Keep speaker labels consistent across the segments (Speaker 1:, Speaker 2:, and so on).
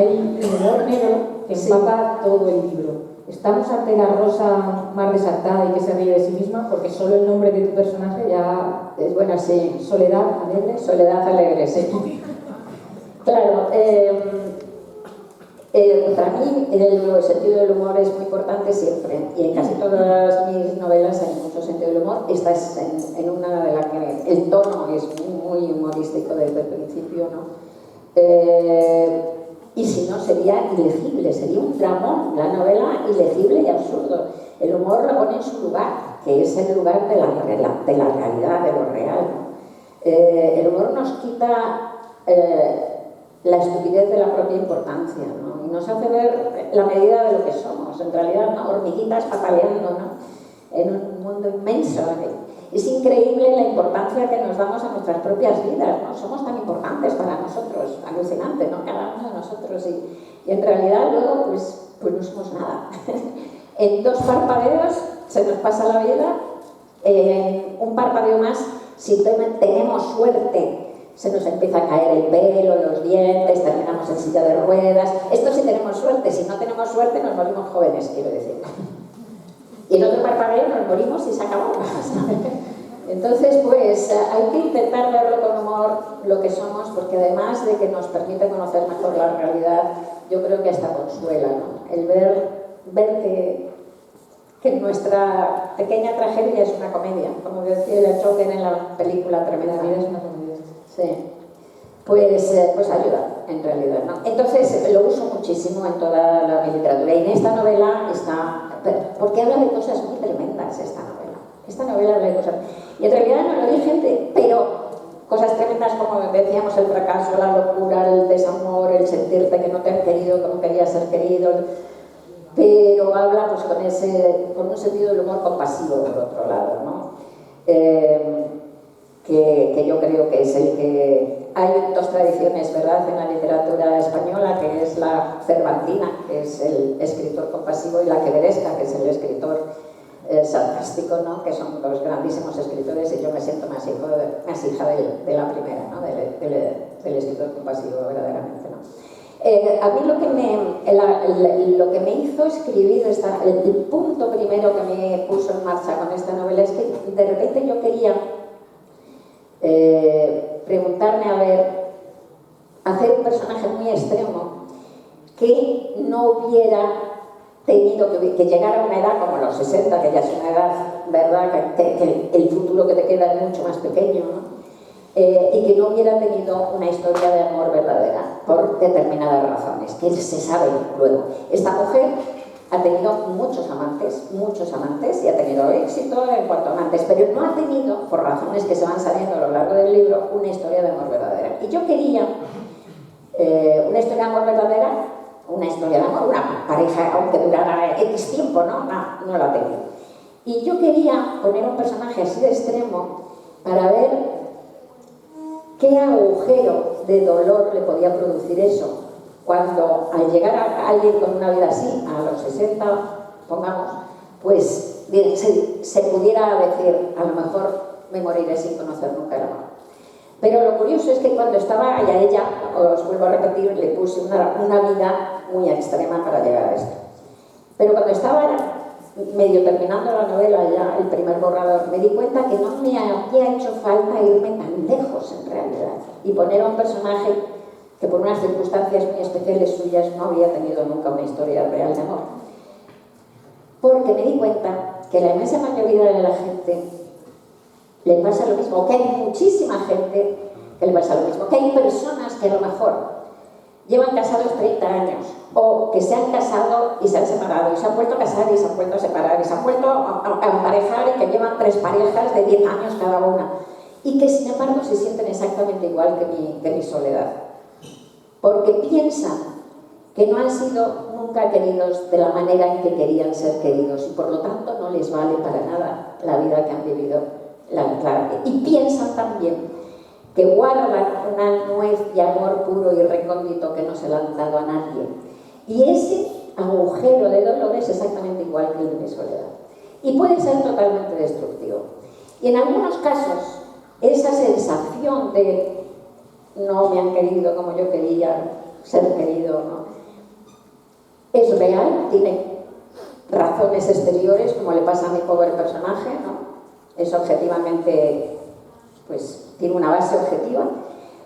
Speaker 1: hay el humor negro que empapa todo el libro. Estamos ante la rosa más desatada y que se ríe de sí misma, porque solo el nombre de tu personaje ya es buena, sí. Soledad Alegre.
Speaker 2: Soledad Alegre, sí. Claro, para mí el sentido del humor es muy importante siempre, y en casi todas mis novelas hay mucho sentido del humor. Esta es en una de las que el tono es muy humorístico desde el principio, ¿no? Y si no, sería ilegible, sería un dramón, la novela ilegible y absurdo. El humor lo pone en su lugar, que es el lugar de la realidad, de lo real, ¿no? El humor nos quita la estupidez de la propia importancia, ¿no? Y nos hace ver la medida de lo que somos, en realidad, ¿no? Hormiguitas pataleando, ¿no? En un mundo inmenso. Es increíble la importancia que nos damos a nuestras propias vidas, ¿no? Somos tan importantes para nosotros, alucinante, ¿no? Cada uno de nosotros, y en realidad luego pues no somos nada. En 2 parpadeos se nos pasa la vida, un parpadeo más, si tenemos suerte, se nos empieza a caer el pelo, los dientes, terminamos en silla de ruedas. Esto sí tenemos suerte, si no tenemos suerte nos morimos jóvenes, quiero decir. Y en otro parpadeo nos morimos y se acabó. Entonces, pues hay que intentar verlo con humor, lo que somos, porque además de que nos permite conocer mejor la realidad, yo creo que hasta consuela, ¿no? El ver que nuestra pequeña tragedia es una comedia, como decía Joker en la película Tremenda Vida, es una comedia. Sí. Pues ayuda, en realidad, ¿no? Entonces lo uso muchísimo en toda la literatura, y en esta novela está, porque habla de cosas muy tremendas esta novela habla de cosas, y en realidad no lo dije, pero cosas tremendas como decíamos, el fracaso, la locura, el desamor, el sentirte que no te han querido como querías ser querido, pero habla pues con un sentido del humor compasivo por otro lado, ¿no? Que yo creo que es el que... Hay 2 tradiciones, ¿verdad?, en la literatura española, que es la cervantina, que es el escritor compasivo, y la queveresca, que es el escritor sarcástico, ¿no?, que son 2 grandísimos escritores, y yo me siento más hija de la primera, ¿no?, del escritor compasivo, verdaderamente, ¿no? A mí lo que me hizo escribir el punto primero que me puso en marcha con esta novela es que de repente yo quería preguntarme, hacer un personaje muy extremo que no hubiera tenido que llegar a una edad como los 60, que ya es una edad, ¿verdad?, que el futuro que te queda es mucho más pequeño, ¿no? Y que no hubiera tenido una historia de amor verdadera por determinadas razones, que se sabe luego. Esta mujer ha tenido muchos amantes, y ha tenido éxito en cuanto a amantes, pero no ha tenido, por razones que se van sabiendo a lo largo del libro, una historia de amor verdadera. Y yo quería una historia de amor verdadera, una historia de amor, una pareja, aunque durara X tiempo, ¿no? No la tenía. Y yo quería poner un personaje así de extremo para ver qué agujero de dolor le podía producir eso, cuando al llegar a alguien con una vida así, a los 60, pongamos, pues se pudiera decir, a lo mejor me moriré sin conocer nunca el amor. Pero lo curioso es que cuando estaba allá ella, os vuelvo a repetir, le puse una vida muy extrema para llegar a esto. Pero cuando estaba medio terminando la novela, ya el primer borrador, me di cuenta que no me había hecho falta irme tan lejos en realidad y poner a un personaje que por unas circunstancias muy especiales suyas no había tenido nunca una historia real de amor. Porque me di cuenta que la inmensa mayoría de la gente le pasa lo mismo, que hay muchísima gente que le pasa lo mismo, que hay personas que a lo mejor llevan casados 30 años, o que se han casado y se han separado, y se han vuelto a casar y se han vuelto a separar, y se han vuelto a emparejar, y que llevan 3 parejas de 10 años cada una, y que sin embargo se sienten exactamente igual que mi Soledad, porque piensan que no han sido nunca queridos de la manera en que querían ser queridos, y por lo tanto no les vale para nada la vida que han vivido. Y piensan también que guardan una nuez de amor puro y recóndito que no se la han dado a nadie. Y ese agujero de dolor es exactamente igual que el de mi Soledad. Y puede ser totalmente destructivo. Y en algunos casos, esa sensación de no me han querido como yo quería, ser querido, ¿no? Es real, tiene razones exteriores, como le pasa a mi pobre personaje, ¿no? Es objetivamente, pues tiene una base objetiva,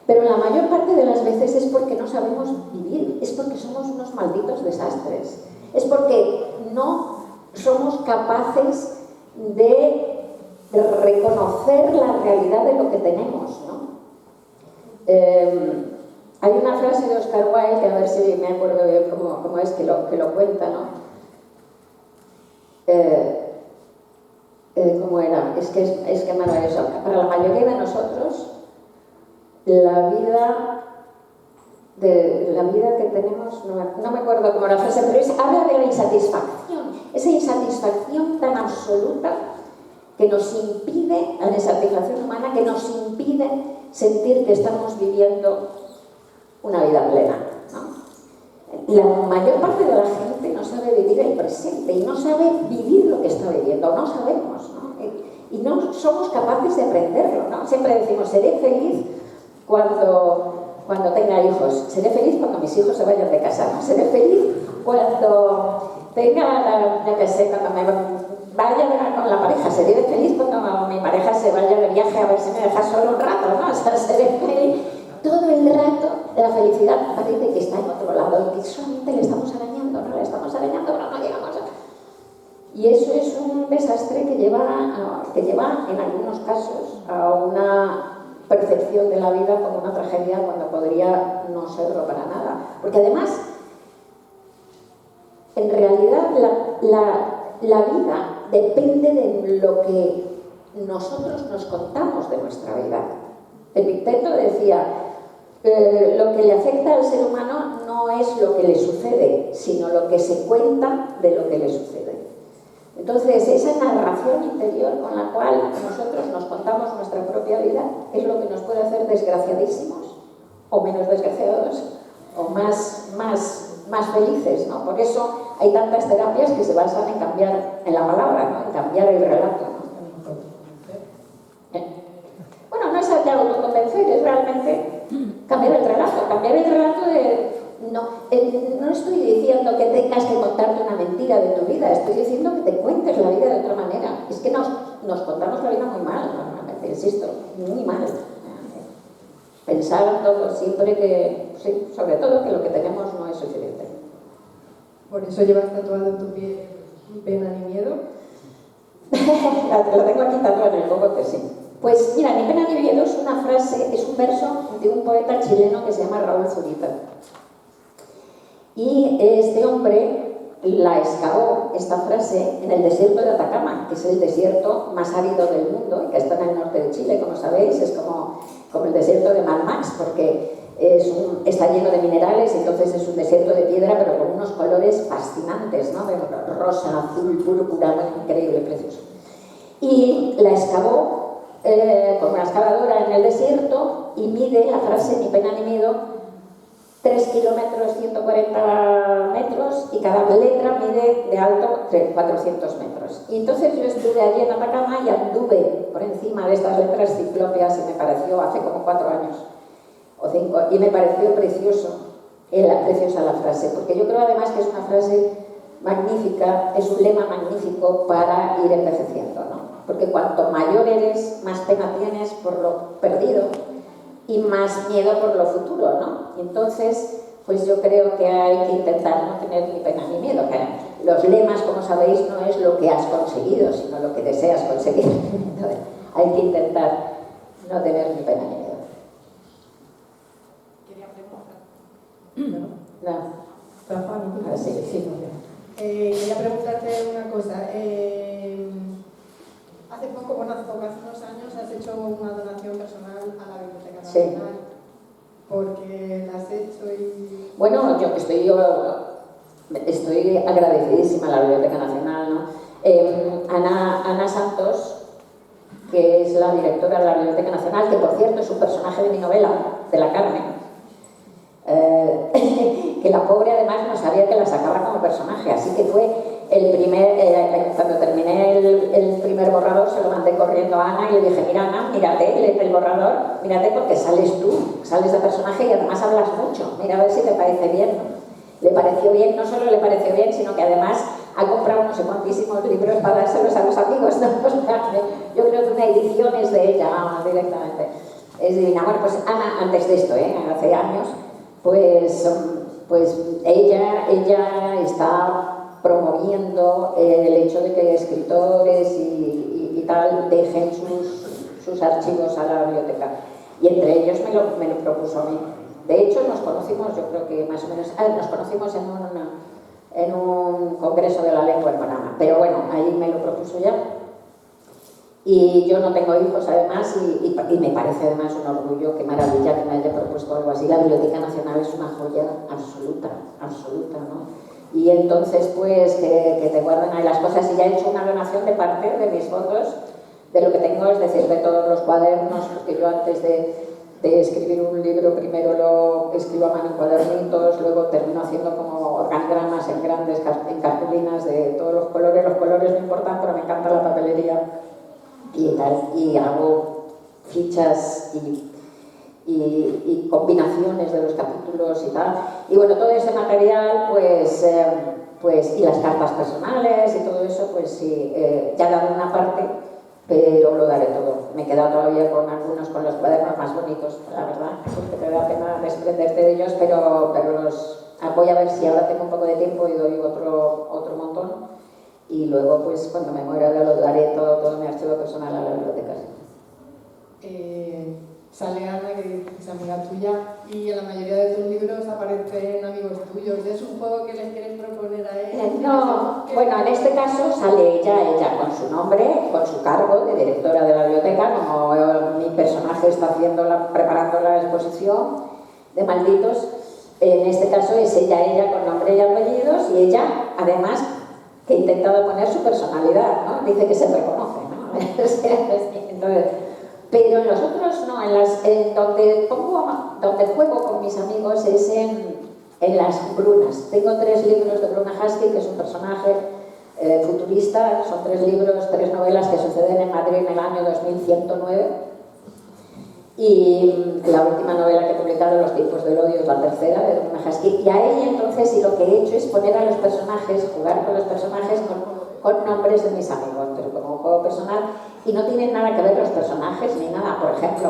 Speaker 2: pero la mayor parte de las veces es porque no sabemos vivir, es porque somos unos malditos desastres, es porque no somos capaces de reconocer la realidad de lo que tenemos, ¿no? Hay una frase de Oscar Wilde, que a ver si me acuerdo bien cómo es que lo cuenta, ¿no? ¿Cómo era? Es que maravilloso. Para la mayoría de nosotros, la vida que tenemos, no me acuerdo cómo era la frase, pero habla de la insatisfacción, esa insatisfacción tan absoluta que nos impide, la insatisfacción humana, que nos impide sentir que estamos viviendo una vida plena, ¿no? La mayor parte de la gente no sabe vivir el presente y no sabe vivir lo que está viviendo, no sabemos, ¿no? Y no somos capaces de aprenderlo, ¿no? Siempre decimos, seré feliz cuando tenga hijos, seré feliz cuando mis hijos se vayan de casa, ¿no? Seré feliz cuando tenga, ya que sé, cuando me vaya con la pareja, seré feliz cuando mi pareja se vaya de viaje a ver si me deja solo un rato, ¿no? O sea, seré feliz. Todo el rato la felicidad parece que está en otro lado y que solamente le estamos arañando, ¿no? Le estamos arañando, pero no llegamos a... Y eso es un desastre que lleva en algunos casos a una percepción de la vida como una tragedia cuando podría no serlo para nada. Porque además, en realidad, la vida depende de lo que nosotros nos contamos de nuestra vida. Epicteto decía, lo que le afecta al ser humano no es lo que le sucede, sino lo que se cuenta de lo que le sucede. Entonces, esa narración interior con la cual nosotros nos contamos nuestra propia vida es lo que nos puede hacer desgraciadísimos, o menos desgraciados, o más felices, ¿no? Por eso hay tantas terapias que se basan en cambiar en la palabra, ¿no? En cambiar el relato, ¿no? Bueno, no es que autoconvencer, es realmente cambiar el relato de... No estoy diciendo que tengas que contarte una mentira de tu vida, estoy diciendo que te cuentes la vida de otra manera. Es que nos contamos la vida muy mal, normalmente, insisto, muy mal. Pensar todo siempre que, sí, sobre todo que lo que tenemos no es suficiente.
Speaker 3: Por eso llevas tatuado en tu piel ni pena ni miedo.
Speaker 2: Lo tengo aquí tatuado en el cogote, sí. Pues mira, ni pena ni miedo es una frase, es un verso de un poeta chileno que se llama Raúl Zurita. Y este hombre la excavó, esta frase, en el desierto de Atacama, que es el desierto más árido del mundo y que está en el norte de Chile, como sabéis, es como el desierto de Mad Max, porque está lleno de minerales, entonces es un desierto de piedra, pero con unos colores fascinantes, ¿no? De rosa, azul, púrpura, bueno, increíble, precioso. Y la excavó con una excavadora en el desierto y mide la frase ni pena ni miedo 3 kilómetros, 140 metros, y cada letra mide de alto 400 metros. Y entonces yo estuve allí en Atacama y anduve por encima de estas letras ciclópeas y me pareció, hace como 4 años o 5, y me pareció preciosa la frase, porque yo creo además que es una frase magnífica, es un lema magnífico para ir envejeciendo, ¿no? Porque cuanto mayor eres, más pena tienes por lo perdido y más miedo por lo futuro, ¿no? Y entonces, pues yo creo que hay que intentar no tener ni pena ni miedo. Que los lemas, como sabéis, no es lo que has conseguido, sino lo que deseas conseguir. Entonces, hay que intentar no tener ni pena ni miedo.
Speaker 3: Quería preguntar.
Speaker 2: No.
Speaker 3: Rafa,
Speaker 2: Sí.
Speaker 3: Quería preguntarte una cosa. Hace poco, hace unos años, has hecho una donación personal a la Biblioteca Nacional.
Speaker 2: Sí.
Speaker 3: Porque la has hecho y...
Speaker 2: Bueno, yo estoy agradecidísima a la Biblioteca Nacional, ¿no? Ana Santos, que es la directora de la Biblioteca Nacional, que por cierto es un personaje de mi novela, de La Carmen, que la pobre además no sabía que la sacaba como personaje, así que fue Cuando terminé el primer borrador se lo mandé corriendo a Ana y le dije, mira Ana, mírate, léete el borrador, mírate porque sales tú, sales de personaje y además hablas mucho, mira a ver si te parece bien. Le pareció bien, no solo le pareció bien, sino que además ha comprado no sé cuantísimos libros para dárselos a los amigos, ¿no? O sea, yo creo que una edición es de ella, vamos, directamente. Es divina. Bueno, pues Ana, antes de esto, hace años, pues ella está promoviendo el hecho de que escritores y tal dejen sus archivos a la biblioteca. Y entre ellos me lo propuso a mí. De hecho, nos conocimos, yo creo que más o menos, nos conocimos en un congreso de la lengua en Panamá. Pero bueno, ahí me lo propuso ya. Y yo no tengo hijos además y me parece además un orgullo, qué maravilla que me haya propuesto algo así. La Biblioteca Nacional es una joya absoluta, absoluta, ¿no? Y entonces pues que te guarden ahí las cosas. Y ya he hecho una donación de parte de mis fondos, de lo que tengo, es decir, de todos los cuadernos, porque yo antes de escribir un libro primero lo escribo a mano en cuadernitos, luego termino haciendo como organigramas en grandes en cartulinas de todos los colores no importan, pero me encanta la papelería y tal, y hago fichas y combinaciones de los capítulos y tal, y bueno, todo ese material pues y las cartas personales y todo eso, pues sí, ya he dado una parte, pero lo daré todo. Me he quedado todavía con algunos, con los cuadernos más bonitos, la verdad, porque te da pena desprenderte de ellos, pero voy a ver si ahora tengo un poco de tiempo y doy otro montón, y luego pues cuando me muera ya lo daré todo mi archivo personal a la biblioteca.
Speaker 3: Sale Ana, que es amiga tuya, y en la mayoría de tus libros aparecen amigos tuyos. ¿Es un juego que les quieres proponer a ella?
Speaker 2: No, bueno, en este caso sale ella con su nombre, con su cargo de directora de la biblioteca, como mi personaje está preparando la exposición de Malditos. En este caso es ella con nombre y apellidos, y ella, además, que ha intentado poner su personalidad, ¿no? Dice que se reconoce, ¿no? Entonces, pero en los otros no, donde juego con mis amigos es en las Brunas. Tengo 3 libros de Bruna Husky, que es un personaje futurista, son 3 libros, 3 novelas que suceden en Madrid en el año 2109. Y la última novela que he publicado, Los tiempos del odio, es la tercera de Bruna Husky. Y a ella entonces, y lo que he hecho es poner a los personajes, jugar con los personajes con nombres de mis amigos, pero como un juego personal, y no tienen nada que ver los personajes ni nada. Por ejemplo,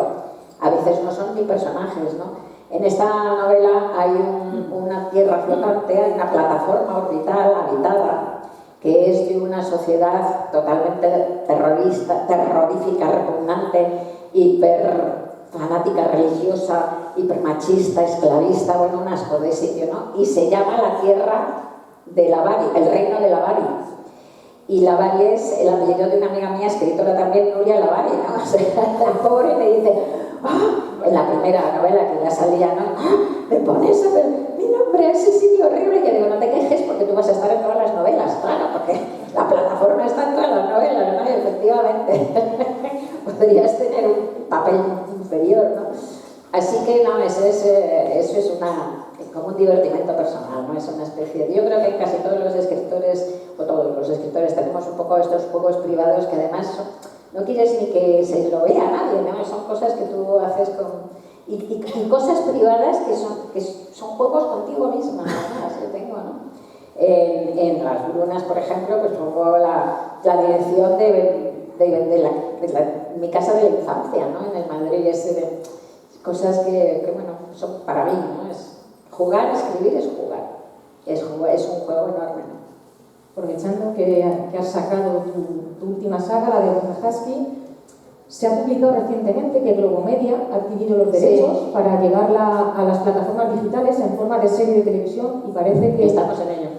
Speaker 2: a veces no son ni personajes, ¿no? En esta novela hay una tierra flotante, hay una plataforma orbital habitada que es de una sociedad totalmente terrorífica, repugnante, hiper fanática religiosa, hipermachista, esclavista, bueno, un asco de sitio, ¿no? Y se llama la tierra de Lavari, el reino de Lavari. Y Lavari es el apellido de una amiga mía, escritora también, Nuria Lavari, ¿no? O sea, la pobre me dice, en la primera novela que ya salía, ¿no? Me pones mi nombre a ese sitio horrible, que digo, no te quejes porque tú vas a estar en todas las novelas, claro, porque la plataforma está en todas las novelas, ¿no? Y efectivamente, podrías tener un papel inferior, ¿no? Así que no, eso es como un divertimento personal, ¿no? Es una especie de... Yo creo que casi todos los escritores, o todos los escritores, tenemos un poco estos juegos privados que además no quieres ni que se lo vea a nadie, ¿no? Son cosas que tú haces y cosas privadas que son juegos contigo misma, ¿no? Las que tengo, ¿no? En las Brunas, por ejemplo, pues pongo la dirección de mi casa de la infancia, ¿no? En el Madrid, cosas que bueno, son para mí, ¿no? Jugar, escribir es jugar. Es un juego enorme, ¿no?
Speaker 1: Aprovechando que has sacado tu última saga, la de Bruna Husky, se ha publicado recientemente que Globomedia ha adquirido los derechos para llevarla a las plataformas digitales en forma de serie de televisión, y parece que
Speaker 2: estamos en ello.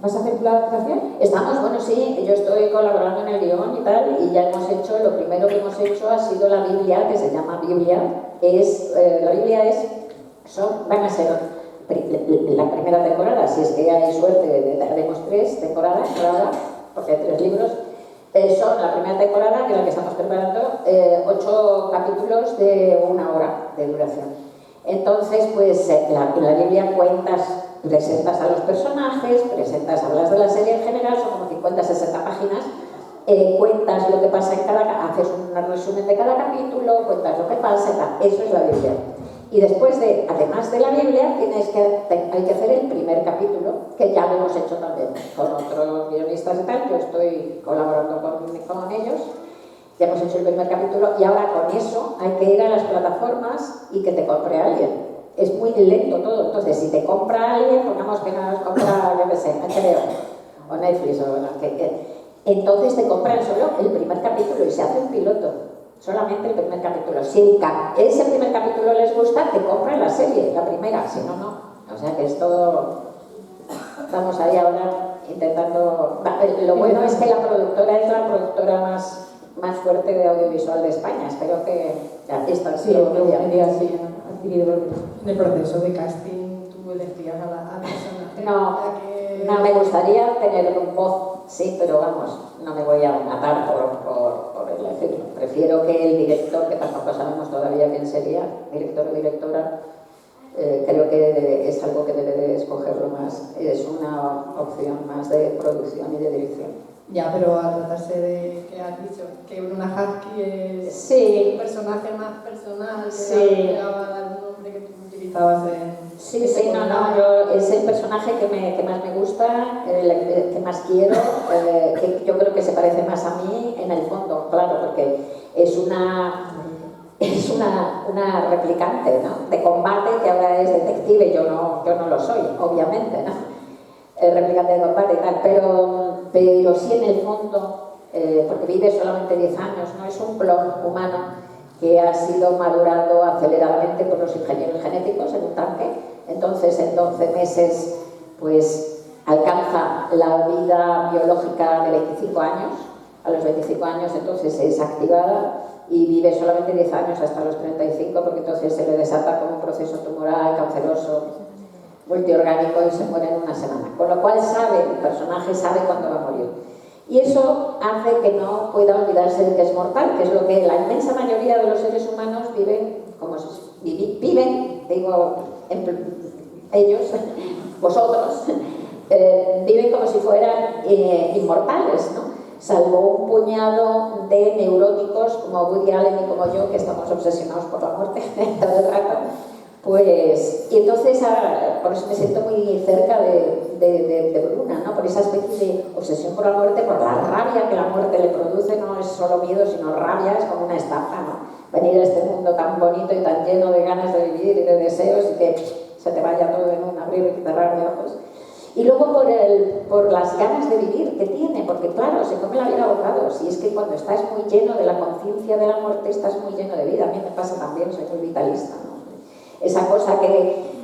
Speaker 1: ¿Vas a hacer tu adaptación?
Speaker 2: Estamos, bueno, sí, yo estoy colaborando en el guión y tal, y ya hemos hecho, lo primero que hemos hecho ha sido la Biblia, que se llama Biblia. La Biblia van a ser la primera temporada, si es que hay suerte, haremos 3 temporadas, porque hay 3 libros. Son la primera temporada, que es la que estamos preparando, 8 capítulos de 1 hora de duración. Entonces, pues en la Biblia cuentas presentas a los personajes, hablas de la serie en general, son como 50, 60 páginas, cuentas lo que pasa en haces un resumen de cada capítulo, cuentas lo que pasa, eso es la Biblia. Y después además de la Biblia, hay que hacer el primer capítulo, que ya lo hemos hecho también con otros guionistas y tal, yo estoy colaborando con ellos, ya hemos hecho el primer capítulo y ahora con eso hay que ir a las plataformas y que te compre alguien. Es muy lento todo, entonces si te compra alguien, pongamos que nos compra, yo qué sé, HBO o Netflix, entonces te compran solo el primer capítulo y se hace un piloto. Solamente el primer capítulo. Si ese primer capítulo les gusta, te compran la serie, la primera, si no, no. O sea que es todo... Estamos ahí ahora intentando... Lo bueno es que la productora es la productora más fuerte de audiovisual de España. Espero que esta
Speaker 1: sí, media sí, adquirido.
Speaker 3: En el proceso de casting, ¿tú elegías a la persona?
Speaker 2: No me gustaría tener un voz, sí, pero vamos, no me voy a matar por elegir. Prefiero que el director, que tampoco sabemos todavía quién sería, director o directora, creo que es algo que debe de escogerlo más, es una opción más de producción y de dirección.
Speaker 3: Ya, pero al tratarse de, que has dicho, que Bruna Husky es un personaje más personal, que le daba algún nombre que tú utilizabas en...
Speaker 2: Sí, no, es el personaje que más me gusta, que más quiero, que yo creo que se parece más a mí en el fondo, claro, porque es una replicante, ¿no? De combate, que ahora es detective, yo no lo soy, obviamente, ¿no? Replicante de combate y tal, pero sí en el fondo, porque vive solamente 10 años, ¿no? Es un clon humano que ha sido madurado aceleradamente por los ingenieros genéticos en un tanque. Entonces, en 12 meses, pues alcanza la vida biológica de 25 años. A los 25 años, entonces, es activada y vive solamente 10 años hasta los 35, porque entonces se le desata como un proceso tumoral, canceroso, multiorgánico y se muere en una semana. Con lo cual el personaje sabe cuándo va a morir. Y eso hace que no pueda olvidarse de que es mortal, que es lo que la inmensa mayoría de los seres humanos viven, ellos, vosotros, viven como si fueran inmortales, ¿no? Salvo un puñado de neuróticos como Woody Allen y como yo, que estamos obsesionados por la muerte todo el rato. Pues, y entonces por eso me siento muy cerca de Bruna, ¿no? Por esa especie de obsesión por la muerte, por la rabia que la muerte le produce, no es solo miedo, sino rabia, es como una estafa, ¿no? Venir a este mundo tan bonito y tan lleno de ganas de vivir y de deseos y que se te vaya todo en un abrir y cerrar de ojos. Y luego por las ganas de vivir que tiene, porque claro, se come la vida a bocados, y es que cuando estás muy lleno de la conciencia de la muerte, estás muy lleno de vida. A mí me pasa también, soy muy vitalista, ¿no? Esa cosa que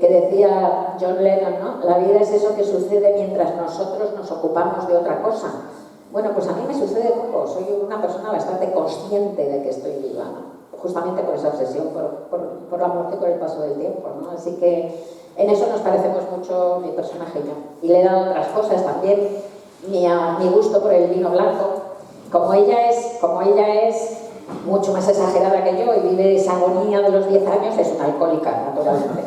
Speaker 2: decía John Lennon, ¿no? La vida es eso que sucede mientras nosotros nos ocupamos de otra cosa. Bueno, pues a mí me sucede poco, soy una persona bastante consciente de que estoy viva, ¿no? Justamente por esa obsesión por la muerte y por el paso del tiempo, ¿no? Así que en eso nos parecemos mucho mi personaje y yo. Y le he dado otras cosas también, mi gusto por el vino blanco. Como ella es mucho más exagerada que yo y vive esa agonía de los 10 años, es una alcohólica, naturalmente.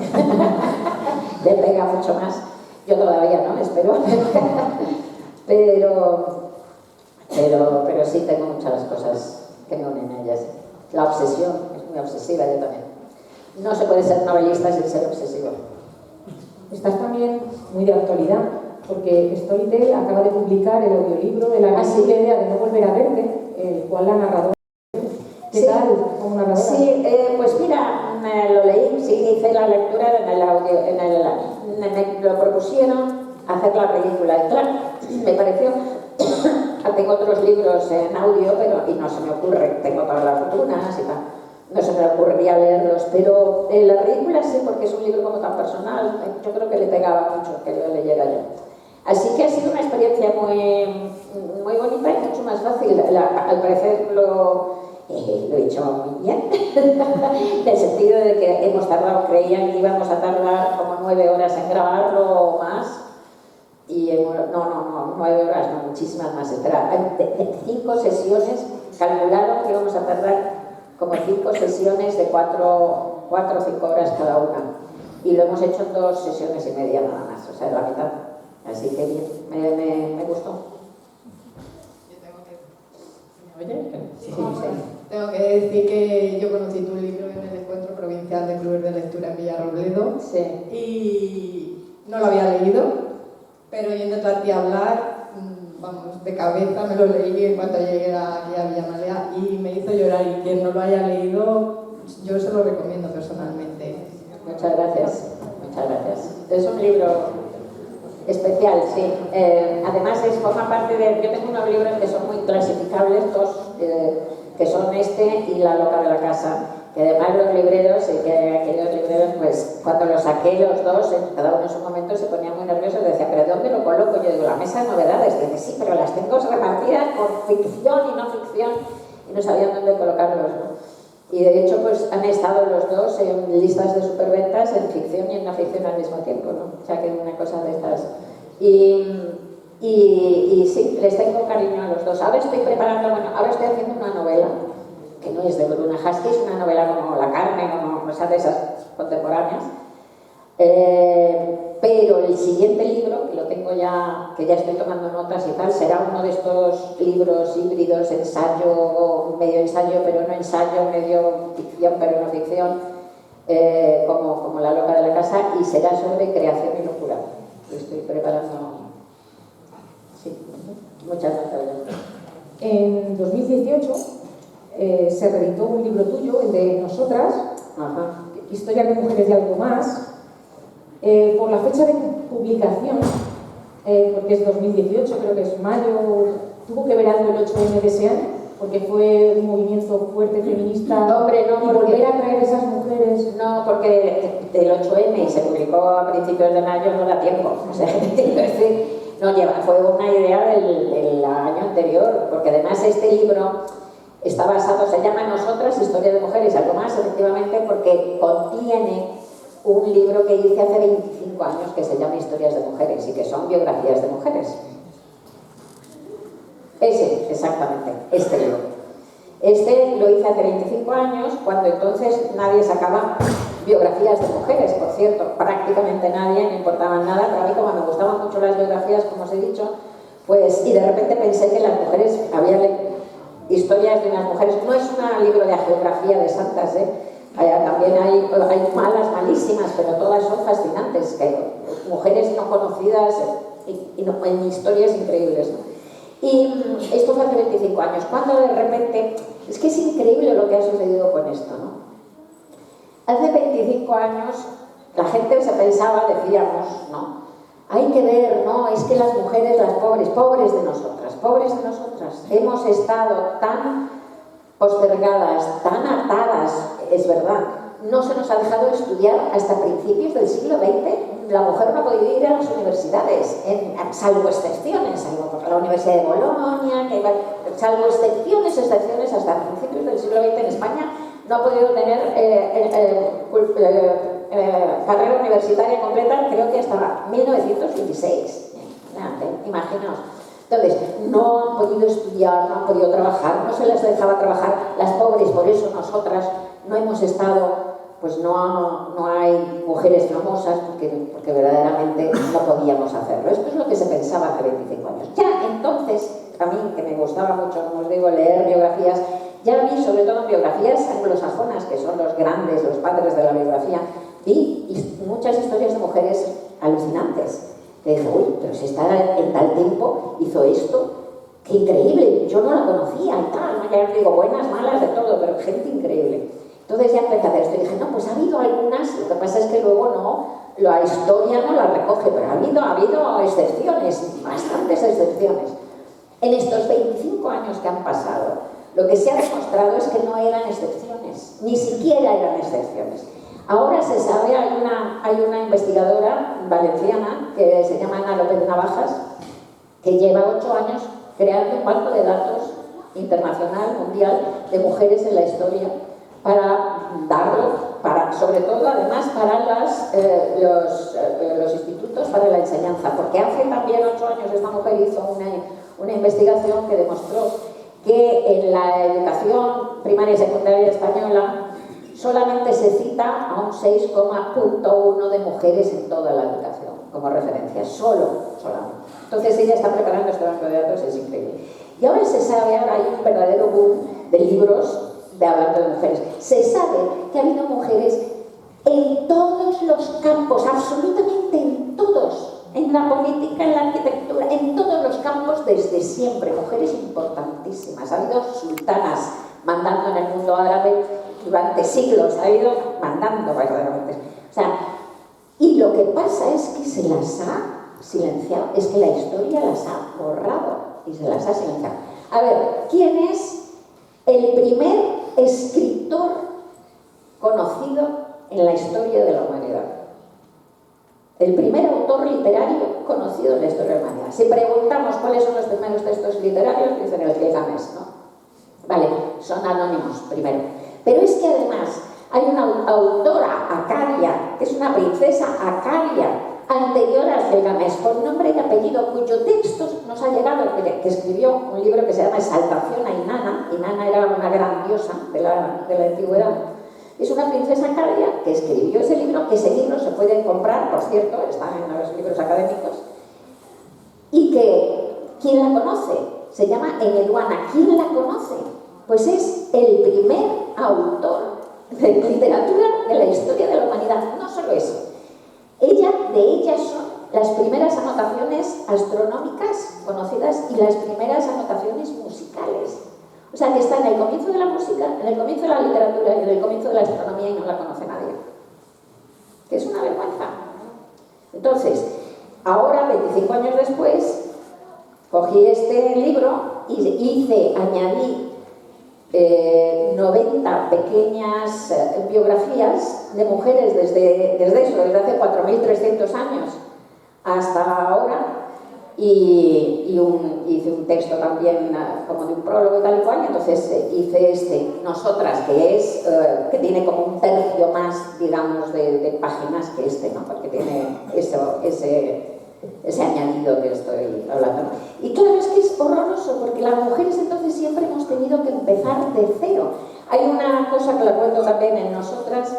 Speaker 2: Le pega mucho más. Yo todavía no, espero. pero sí tengo muchas cosas que me unen a ellas. La obsesión, es muy obsesiva yo también. No se puede ser novelista sin ser obsesivo.
Speaker 1: Estás también muy de actualidad, porque Storytel acaba de publicar el audiolibro de la gran idea de no volver a verte, el cual la narradora. ¿Qué tal como narradora?
Speaker 2: Sí, pues mira, lo leí, sí, hice la lectura en el audio, me lo propusieron hacer la película, y claro, me pareció, tengo otros libros en audio, y no se me ocurre, tengo todas las fortunas y tal, no se me ocurriría leerlos, pero la película sí, porque es un libro como tan personal, yo creo que le pegaba mucho que lo leyera yo. Así que ha sido una experiencia muy, muy bonita y mucho más fácil. Al parecer lo he hecho muy bien, en el sentido de que hemos tardado, creían que íbamos a tardar como 9 horas en grabarlo o más, y no, 9 horas, no, muchísimas más. 5 sesiones, calcularon que íbamos a tardar como 5 sesiones de 4 o 5 horas cada una. y lo hemos hecho en 2 sesiones y media nada más, o sea, en la mitad. Así que bien, me gustó.
Speaker 3: ¿Me oye?
Speaker 2: Sí.
Speaker 3: Tengo que decir que yo conocí tu libro en el Encuentro Provincial de Clubes de Lectura en Villarrobledo y no lo había leído, pero yéndote a ti a hablar, vamos, de cabeza me lo leí en cuanto llegué aquí a Villamalea y me hizo llorar, y quien no lo haya leído, yo se lo recomiendo personalmente.
Speaker 2: Muchas gracias, muchas gracias. Es un libro especial, sí. Además forma parte de... Yo tengo unos libros que son muy clasificables, 2, que son este y La loca de la casa, que además los libreros, aquellos libreros, pues cuando los saqué los 2, cada uno en su momento se ponía muy nervioso y decía, ¿pero dónde lo coloco? Yo digo, la mesa de novedades. Dice, sí, pero las tengo repartidas por ficción y no ficción, y no sabían dónde colocarlos, ¿no? Y de hecho, pues han estado los 2 en listas de superventas en ficción y en no ficción al mismo tiempo, ¿no? O sea, que una cosa de estas. Y sí, les tengo cariño a los 2. Ahora estoy haciendo una novela, que no es de Bruna Husky, es una novela como La Carmen, como cosas de esas contemporáneas. Pero el siguiente libro, que lo tengo ya, que ya estoy tomando notas y tal, será uno de estos libros híbridos, ensayo, medio ensayo, pero no ensayo, medio ficción, pero no ficción, como La loca de la casa, y será sobre creación y locura. Lo estoy preparando. Sí, muchas gracias.
Speaker 1: En 2018 se reeditó un libro tuyo, el de Nosotras, Historias de mujeres y algo más. Por la fecha de publicación, porque es 2018, creo que es mayo, tuvo que ver algo el 8M de ese año, porque fue un movimiento fuerte feminista.
Speaker 2: Hombre, no,
Speaker 1: y volver a traer esas mujeres.
Speaker 2: No, porque del 8M y se publicó a principios de mayo no da tiempo. O sea, fue una idea del año anterior, porque además este libro está basado, se llama Nosotras, Historia de mujeres, algo más, efectivamente, porque contiene un libro que hice hace 25 años que se llama Historias de mujeres y que son biografías de mujeres. Ese, exactamente, este libro. Este lo hice hace 25 años, cuando entonces nadie sacaba biografías de mujeres, por cierto, prácticamente nadie, no importaban nada, pero a mí como me gustaban mucho las biografías, como os he dicho, pues, y de repente pensé que las mujeres, había historias de unas mujeres, no es un libro de geografía de santas, también hay malas, malísimas, pero todas son fascinantes, mujeres no conocidas en historias increíbles, ¿no? Y esto fue hace 25 años, cuando de repente, es que es increíble lo que ha sucedido con esto, ¿no? Hace 25 años la gente se pensaba, decíamos, ¿no? Hay que ver, ¿no? Es que las mujeres, las pobres de nosotras, hemos estado tan postergadas, tan atadas, es verdad, no se nos ha dejado estudiar hasta principios del siglo XX. La mujer no ha podido ir a las universidades, salvo excepciones, salvo por la Universidad de Bolonia, salvo excepciones hasta principios del siglo XX en España no ha podido tener carrera universitaria completa, creo que hasta 1916. Imaginaos. Entonces, no han podido estudiar, no han podido trabajar, no se les dejaba trabajar las pobres, por eso nosotras no hemos estado, pues no hay mujeres famosas porque verdaderamente no podíamos hacerlo. Esto es lo que se pensaba hace 25 años. Ya entonces, a mí, que me gustaba mucho, como os digo, leer biografías, ya vi, sobre todo biografías anglosajonas, que son los grandes, los padres de la biografía, vi muchas historias de mujeres alucinantes. Que dije, uy, pero si está en tal tiempo, hizo esto, qué increíble, yo no la conocía y tal, ¿no? Ya os digo, buenas, malas, de todo, pero gente increíble. Entonces ya empecé a hacer esto y dije, no, pues ha habido algunas, lo que pasa es que luego no, la historia no la recoge, pero ha habido excepciones, bastantes excepciones. En estos 25 años que han pasado, lo que se ha demostrado es que no eran excepciones, ni siquiera eran excepciones. Ahora se sabe, hay una investigadora valenciana que se llama Ana López Navajas, que lleva 8 años creando un banco de datos internacional, mundial, de mujeres en la historia, para darlo, sobre todo además para los institutos para la enseñanza, porque hace también 8 años esta mujer hizo una investigación que demostró que en la educación primaria y secundaria española solamente se cita a un 6,1 de mujeres en toda la educación como referencia, solamente. Entonces ella está preparando este banco de datos, es increíble. Y ahora se sabe, ahora hay un verdadero boom de libros de hablando de mujeres. Se sabe que ha habido mujeres en todos los campos, absolutamente en todos, en la política, en la arquitectura, en todos los campos desde siempre, mujeres importantísimas. Ha habido sultanas mandando en el mundo árabe durante siglos, ha ido mandando verdaderamente. O sea, y lo que pasa es que se las ha silenciado, es que la historia las ha borrado y se las ha silenciado. A ver, ¿quién es el primer escritor conocido en la historia de la humanidad? El primer autor literario conocido en la historia de la humanidad. Si preguntamos cuáles son los primeros textos literarios, dicen el Gilgamesh, ¿no? Vale, son anónimos primero. Pero es que además hay una autora, Acaria, que es una princesa acaria, anterior a Gilgamesh, por nombre y apellido, cuyo texto nos ha llegado, que escribió un libro que se llama Exaltación a Inanna. Inanna era una gran diosa de la antigüedad. Es una princesa acaria que escribió ese libro, que ese libro se puede comprar, por cierto, está en los libros académicos, y que, ¿quién la conoce? Se llama Enheduanna. ¿Quién la conoce? Pues es el primer autor de literatura de la historia de la humanidad. No solo eso. De ella son las primeras anotaciones astronómicas conocidas y las primeras anotaciones musicales. O sea, que está en el comienzo de la música, en el comienzo de la literatura y en el comienzo de la astronomía y no la conoce nadie. Que es una vergüenza. Entonces, ahora, 25 años después, cogí este libro y añadí 90 pequeñas biografías de mujeres desde hace 4.300 años hasta ahora, y hice un texto también como de un prólogo y tal y cual, y entonces hice Nosotras, que tiene como un tercio más, digamos, de páginas que ¿no? Porque tiene ese añadido que estoy hablando. Y claro, es que es horroroso, porque las mujeres entonces siempre hemos tenido que empezar de cero. Hay una cosa que la cuento también en Nosotras,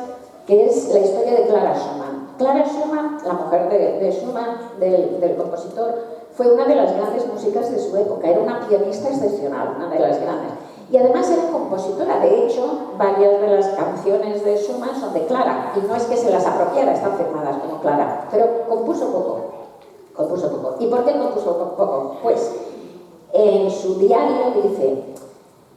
Speaker 2: que es la historia de Clara Schumann. Clara Schumann, la mujer de Schumann, del compositor, fue una de las grandes músicas de su época. Era una pianista excepcional, una de las grandes. Y además era compositora. De hecho, varias de las canciones de Schumann son de Clara. Y no es que se las apropiara, están firmadas como Clara. Pero compuso poco. ¿Y por qué compuso poco? Pues en su diario dice: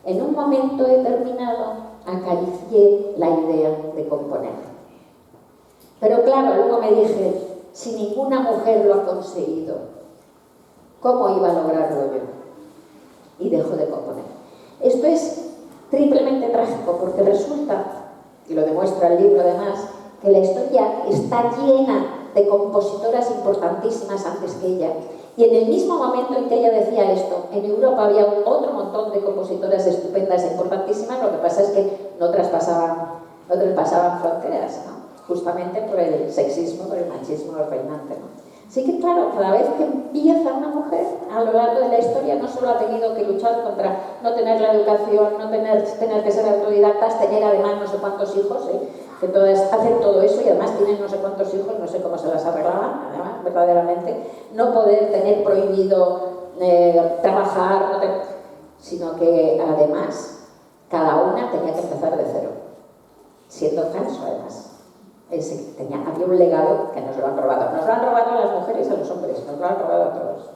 Speaker 2: en un momento determinado acaricié la idea de componer. Pero claro, luego me dije, si ninguna mujer lo ha conseguido, ¿cómo iba a lograrlo yo? Y dejó de componer. Esto es triplemente trágico, porque resulta, y lo demuestra el libro además, que la historia está llena de compositoras importantísimas antes que ella. Y en el mismo momento en que ella decía esto, en Europa había otro montón de compositoras estupendas e importantísimas. Lo que pasa es que no traspasaban fronteras, ¿no? Justamente por el sexismo, por el machismo reinante, ¿no? Así que claro, cada vez que empieza una mujer a lo largo de la historia, no solo ha tenido que luchar contra no tener la educación, no tener que ser autodidactas, tener además no sé cuántos hijos, que todas hacen todo eso y además tienen no sé cuántos hijos, no sé cómo se las arreglaban, además, verdaderamente, no poder tener prohibido trabajar, sino que además cada una tenía que empezar de cero, siendo falso además. Había un legado que nos lo han robado. Nos lo han robado a las mujeres y a los hombres, nos lo han robado a todos.